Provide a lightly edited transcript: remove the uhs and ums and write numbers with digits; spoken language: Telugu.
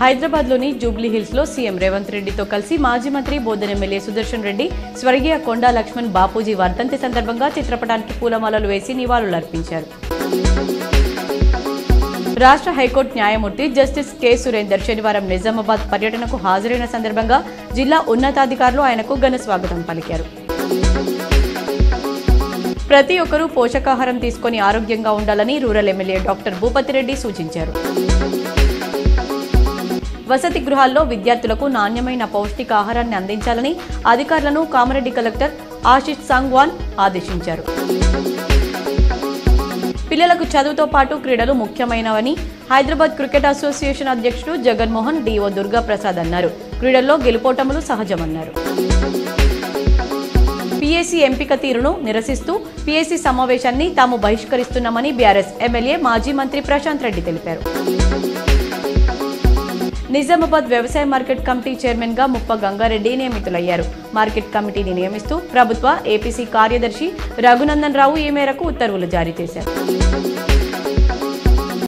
హైదరాబాద్లోని జూబ్లీ హిల్స్లో సీఎం రేవంత్ రెడ్డితో కలిసి మాజీ మంత్రి బోధన్ ఎమ్మెల్యే సుదర్శన్ రెడ్డి స్వర్గీయ కొండా లక్ష్మణ్ బాపూజీ వర్ధంతి సందర్భంగా చిత్రపటానికి పూలమాలలు వేసి నివాళులర్పించారు. రాష్ట్ర హైకోర్టు న్యాయమూర్తి జస్టిస్ కె సురేందర్ శనివారం నిజామాబాద్ పర్యటనకు హాజరైన సందర్భంగా జిల్లా ఉన్నతాధికారులు ఆయనకు ఘన స్వాగతం పలికారు. ప్రతి ఒక్కరూ పోషకాహారం తీసుకుని ఆరోగ్యంగా ఉండాలని రూరల్ ఎమ్మెల్యే డాక్టర్ భూపతిరెడ్డి సూచించారు. వసతి గృహాల్లో విద్యార్థులకు నాణ్యమైన పౌష్టికాహారాన్ని అందించాలని అధికారులను కామారెడ్డి కలెక్టర్ ఆశిష్ సాంగ్వాన్ ఆదేశించారు. పిల్లలకు చదువుతో పాటు క్రీడలు ముఖ్యమైనవని హైదరాబాద్ క్రికెట్ అసోసియేషన్ అధ్యక్షుడు జగన్మోహన్ డిఓ దుర్గాప్రసాద్ అన్నారు. క్రీడల్లో గెలుపోటములు సహజమన్నారు. పీఏసీ ఎంపిక తీరును నిరసిస్తూ పీఏసీ సమావేశాన్ని తాము బహిష్కరిస్తున్నామని బీఆర్ఎస్ ఎమ్మెల్యే మాజీ మంత్రి ప్రశాంత్ రెడ్డి తెలిపారు. నిజామాబాద్ వ్యవసాయ మార్కెట్ కమిటీ చైర్మన్ గా ముప్ప గంగారెడ్డి నియమితులయ్యారు. మార్కెట్ కమిటీని నియమిస్తూ ప్రభుత్వ ఏపీసీ కార్యదర్శి రఘునందన్ రావు ఈ మేరకు ఉత్తర్వులు జారీ చేశారు.